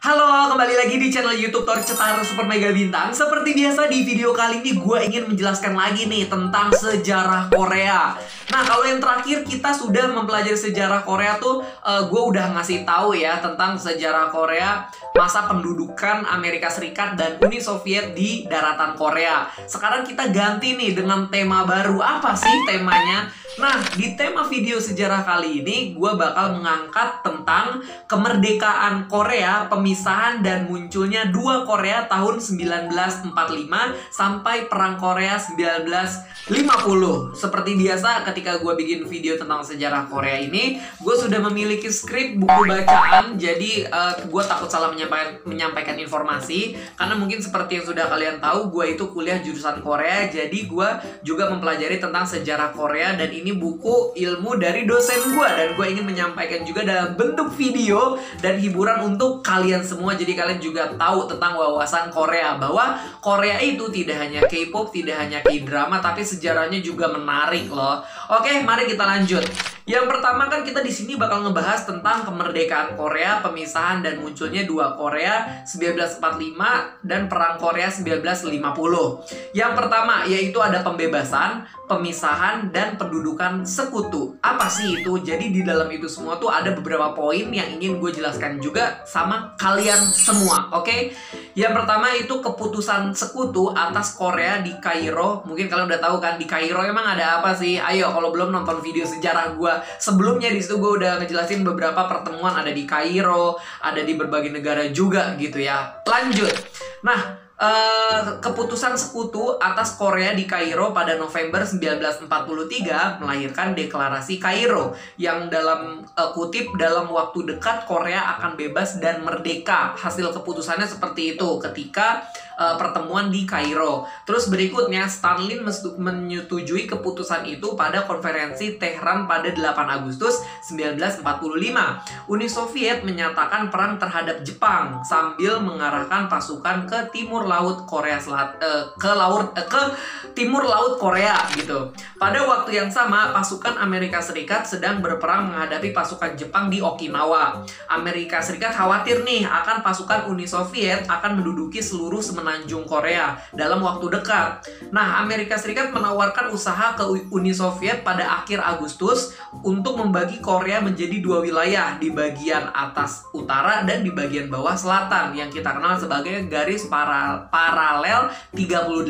Halo, kembali lagi di channel YouTube Tori Cetara Super Mega Bintang. Seperti biasa di video kali ini gue ingin menjelaskan lagi nih tentang sejarah Korea. Nah, kalau yang terakhir kita sudah mempelajari sejarah Korea tuh gue udah ngasih tahu ya tentang sejarah Korea, masa pendudukan Amerika Serikat dan Uni Soviet di daratan Korea. Sekarang kita ganti nih dengan tema baru. Apa sih temanya? Nah, di tema video sejarah kali ini gue bakal mengangkat tentang kemerdekaan Korea, pemisahan dan munculnya dua Korea tahun 1945 sampai Perang Korea 1950. Seperti biasa ketika gue bikin video tentang sejarah Korea ini, gue sudah memiliki skrip buku bacaan, jadi gue takut salah menyampaikan informasi, karena mungkin seperti yang sudah kalian tahu, gue itu kuliah jurusan Korea, jadi gue juga mempelajari tentang sejarah Korea, dan ini buku ilmu dari dosen gue, dan gue ingin menyampaikan juga dalam bentuk video dan hiburan untuk kalian semua. Jadi kalian juga tahu tentang wawasan Korea, bahwa Korea itu tidak hanya K-pop, tidak hanya K-drama, tapi sejarahnya juga menarik loh. Oke, mari kita lanjut. Yang pertama kan kita di sini bakal ngebahas tentang kemerdekaan Korea, pemisahan dan munculnya dua Korea 1945 dan Perang Korea 1950. Yang pertama yaitu ada pembebasan, pemisahan dan pendudukan sekutu. Apa sih itu? Jadi di dalam itu semua tuh ada beberapa poin yang ingin gue jelaskan juga sama kalian semua, oke? Yang pertama itu keputusan sekutu atas Korea di Kairo. Mungkin kalian udah tahu kan di Kairo emang ada apa sih? Ayo, kalau belum nonton video sejarah gue sebelumnya, di situ gue udah ngejelasin beberapa pertemuan ada di Kairo, ada di berbagai negara juga gitu ya. Lanjut. Nah, keputusan sekutu atas Korea di Kairo pada November 1943 melahirkan deklarasi Kairo yang dalam kutip dalam waktu dekat Korea akan bebas dan merdeka. Hasil keputusannya seperti itu ketika pertemuan di Kairo. Terus berikutnya Stalin menyetujui keputusan itu pada konferensi Tehran pada 8 Agustus 1945. Uni Soviet menyatakan perang terhadap Jepang sambil mengarahkan pasukan ke timur laut Korea ke timur laut Korea gitu. Pada waktu yang sama, pasukan Amerika Serikat sedang berperang menghadapi pasukan Jepang di Okinawa. Amerika Serikat khawatir nih akan pasukan Uni Soviet akan menduduki seluruh semenanjung Korea dalam waktu dekat. Nah, Amerika Serikat menawarkan usaha ke Uni Soviet pada akhir Agustus untuk membagi Korea menjadi dua wilayah, di bagian atas utara dan di bagian bawah selatan, yang kita kenal sebagai garis paralel 38.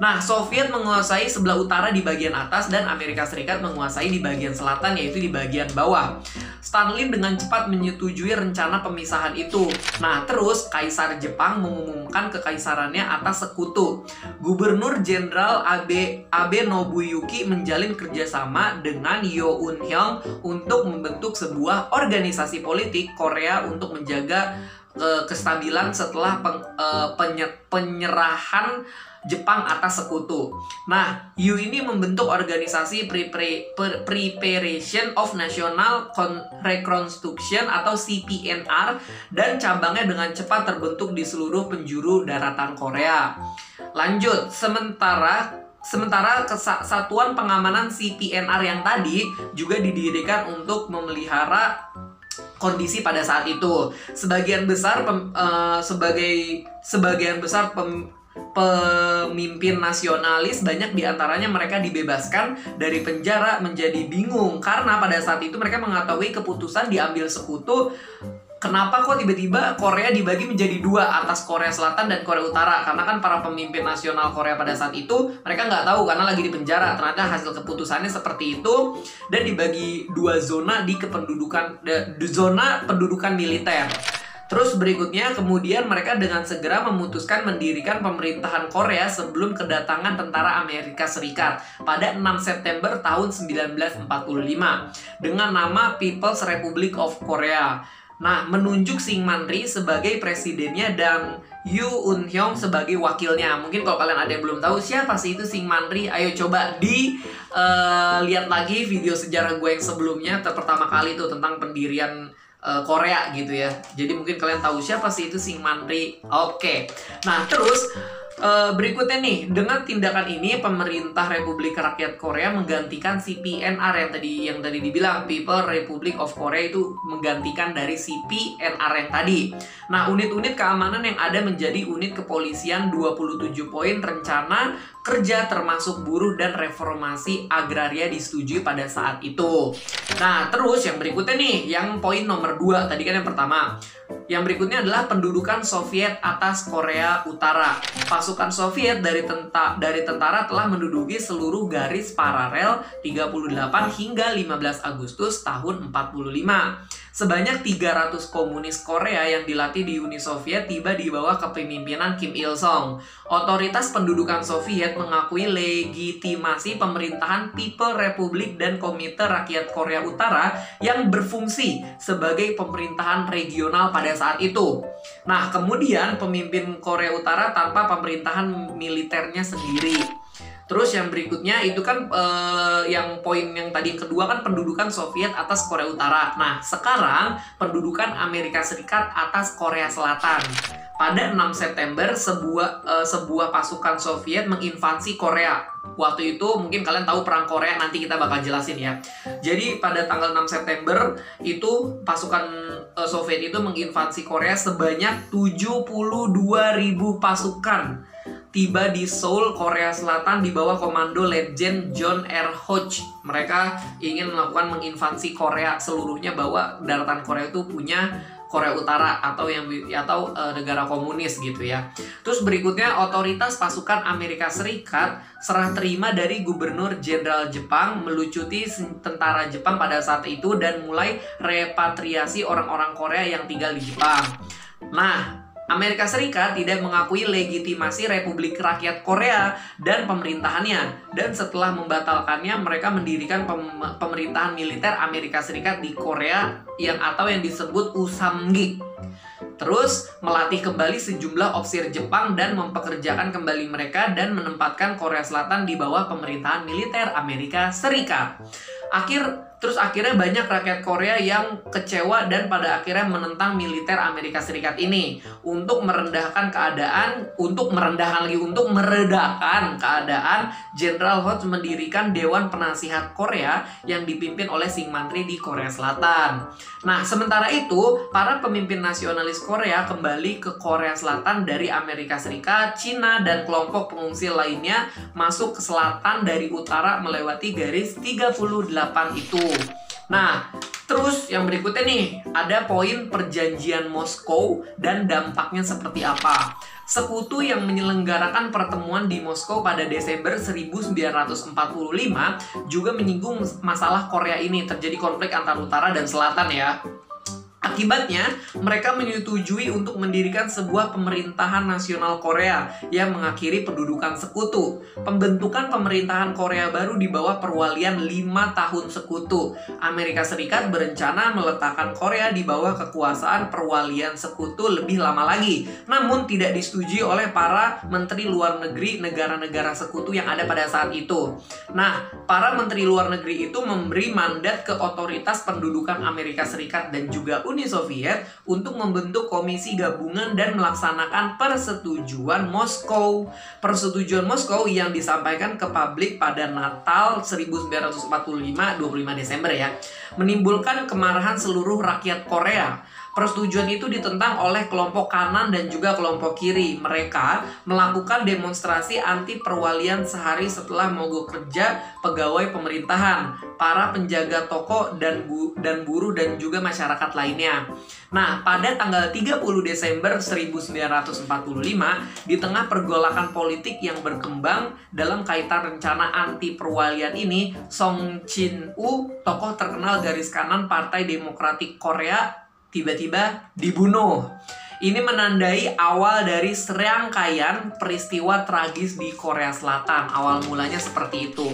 Nah, Soviet menguasai sebelah utara di bagian atas dan Amerika Serikat menguasai di bagian selatan, yaitu di bagian bawah. Stalin dengan cepat menyetujui rencana pemisahan itu. Nah, terus Kaisar Jepang mengumumkan kekaisarannya atas sekutu. Gubernur Jenderal Abe Nobuyuki menjalin kerjasama dengan Yoon Hyung untuk membentuk sebuah organisasi politik Korea untuk menjaga kestabilan setelah penyerahan Jepang atas sekutu. Nah, Yu ini membentuk organisasi Preparation of National Reconstruction atau CPNR, dan cabangnya dengan cepat terbentuk di seluruh penjuru daratan Korea. Lanjut, sementara Satuan Pengamanan CPNR yang tadi juga didirikan untuk memelihara kondisi pada saat itu. Sebagian besar pemimpin nasionalis, banyak diantaranya mereka dibebaskan dari penjara menjadi bingung karena pada saat itu mereka mengetahui keputusan diambil sekutu. Kenapa kok tiba-tiba Korea dibagi menjadi dua atas Korea Selatan dan Korea Utara? Karena kan para pemimpin nasional Korea pada saat itu mereka nggak tahu karena lagi di penjara. Ternyata hasil keputusannya seperti itu dan dibagi dua zona zona pendudukan militer. Terus berikutnya kemudian mereka dengan segera memutuskan mendirikan pemerintahan Korea sebelum kedatangan tentara Amerika Serikat pada 6 September tahun 1945 dengan nama People's Republic of Korea. Nah, menunjuk Syngman Rhee sebagai presidennya dan Yoon Hyung sebagai wakilnya. Mungkin kalau kalian ada yang belum tahu siapa sih itu Syngman Rhee, ayo coba lihat lagi video sejarah gue yang sebelumnya, pertama kali itu tentang pendirian Korea gitu ya. Jadi mungkin kalian tahu siapa sih itu Syngman Rhee. Oke. Nah, terus Berikutnya nih, dengan tindakan ini pemerintah Republik Rakyat Korea menggantikan CPNR yang tadi dibilang People Republic of Korea, itu menggantikan dari CPNR yang tadi. Nah, unit-unit keamanan yang ada menjadi unit kepolisian 27 poin rencana kerja termasuk buruh dan reformasi agraria disetujui pada saat itu. Nah, terus yang berikutnya nih, yang poin nomor 2, tadi kan yang pertama. Yang berikutnya adalah pendudukan Soviet atas Korea Utara. Pasukan Soviet dari tentara telah menduduki seluruh garis paralel 38 hingga 15 Agustus tahun 45. Sebanyak 300 komunis Korea yang dilatih di Uni Soviet tiba di bawah kepemimpinan Kim Il-sung. Otoritas pendudukan Soviet mengakui legitimasi pemerintahan People Republic dan Komite Rakyat Korea Utara yang berfungsi sebagai pemerintahan regional pada saat itu. Nah, kemudian pemimpin Korea Utara tanpa pemerintahan militernya sendiri. Terus yang berikutnya itu kan yang poin yang tadi yang kedua kan pendudukan Soviet atas Korea Utara. Nah, sekarang pendudukan Amerika Serikat atas Korea Selatan. Pada 6 September sebuah pasukan Soviet menginvasi Korea. Waktu itu mungkin kalian tahu perang Korea, nanti kita bakal jelasin ya. Jadi pada tanggal 6 September itu pasukan Soviet itu menginvasi Korea sebanyak 72.000 pasukan. Tiba di Seoul, Korea Selatan di bawah komando Letjen John R. Hodge. Mereka ingin melakukan menginvasi Korea seluruhnya, bahwa daratan Korea itu punya Korea Utara atau negara komunis gitu ya. Terus berikutnya, otoritas pasukan Amerika Serikat serah terima dari Gubernur Jenderal Jepang melucuti tentara Jepang pada saat itu dan mulai repatriasi orang-orang Korea yang tinggal di Jepang. Nah, Amerika Serikat tidak mengakui legitimasi Republik Rakyat Korea dan pemerintahannya, dan setelah membatalkannya mereka mendirikan pemerintahan militer Amerika Serikat di Korea yang disebut Usamgi. Terus melatih kembali sejumlah ofisir Jepang dan mempekerjakan kembali mereka dan menempatkan Korea Selatan di bawah pemerintahan militer Amerika Serikat. Akhirnya banyak rakyat Korea yang kecewa dan pada akhirnya menentang militer Amerika Serikat ini untuk meredakan keadaan. Jenderal Hodge mendirikan Dewan Penasihat Korea yang dipimpin oleh Sing Mantri di Korea Selatan. Nah, sementara itu para pemimpin nasionalis Korea kembali ke Korea Selatan dari Amerika Serikat, Cina, dan kelompok pengungsi lainnya masuk ke selatan dari utara melewati garis 38 itu. Nah, terus yang berikutnya nih, ada poin perjanjian Moskow dan dampaknya seperti apa. Sekutu yang menyelenggarakan pertemuan di Moskow pada Desember 1945 juga menyinggung masalah Korea ini. Terjadi konflik antara utara dan selatan ya. Akibatnya, mereka menyetujui untuk mendirikan sebuah pemerintahan nasional Korea yang mengakhiri pendudukan sekutu. Pembentukan pemerintahan Korea baru di bawah perwalian 5 tahun sekutu. Amerika Serikat berencana meletakkan Korea di bawah kekuasaan perwalian sekutu lebih lama lagi, namun tidak disetujui oleh para menteri luar negeri negara-negara sekutu yang ada pada saat itu. Nah, para menteri luar negeri itu memberi mandat ke otoritas pendudukan Amerika Serikat dan juga Uni Soviet untuk membentuk komisi gabungan dan melaksanakan persetujuan Moskow. Persetujuan Moskow yang disampaikan ke publik pada Natal 1945, 25 Desember ya, menimbulkan kemarahan seluruh rakyat Korea. Persetujuan itu ditentang oleh kelompok kanan dan juga kelompok kiri. Mereka melakukan demonstrasi anti perwalian sehari setelah mogok kerja pegawai pemerintahan, para penjaga toko dan buruh dan juga masyarakat lainnya. Nah, pada tanggal 30 Desember 1945, di tengah pergolakan politik yang berkembang dalam kaitan rencana anti perwalian ini, Song Chin-woo, tokoh terkenal garis kanan Partai Demokratik Korea, tiba-tiba dibunuh. Ini menandai awal dari serangkaian peristiwa tragis di Korea Selatan. Awal mulanya seperti itu.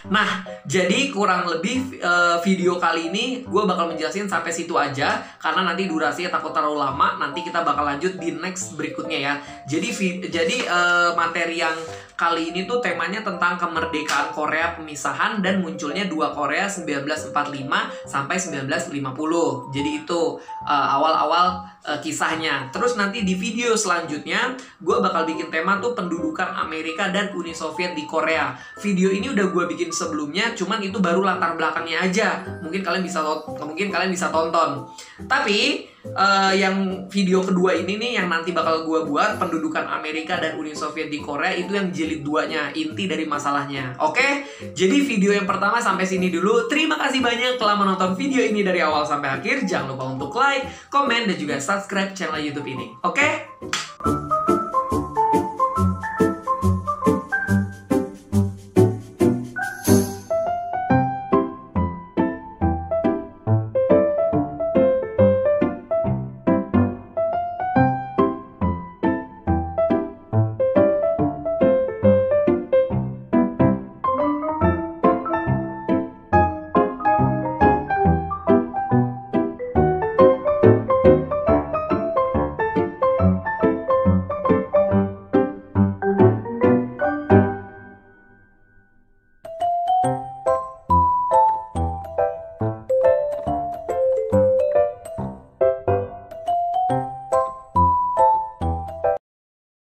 Nah, jadi kurang lebih video kali ini gue bakal menjelasin sampai situ aja, karena nanti durasinya takut terlalu lama. Nanti kita bakal lanjut di next berikutnya ya. Jadi materi yang Kali ini tuh temanya tentang kemerdekaan Korea, pemisahan, dan munculnya dua Korea 1945 sampai 1950. Jadi itu awal-awal kisahnya. Terus nanti di video selanjutnya gue bakal bikin tema tuh pendudukan Amerika dan Uni Soviet di Korea. Video ini udah gue bikin sebelumnya, cuman itu baru latar belakangnya aja. Mungkin kalian bisa tonton. Tapi yang video kedua ini nih yang nanti bakal gue buat, pendudukan Amerika dan Uni Soviet di Korea, itu yang jilid 2-nya, inti dari masalahnya. Oke? Jadi video yang pertama sampai sini dulu. Terima kasih banyak telah menonton video ini dari awal sampai akhir. Jangan lupa untuk like, komen, dan juga subscribe channel YouTube ini. Oke?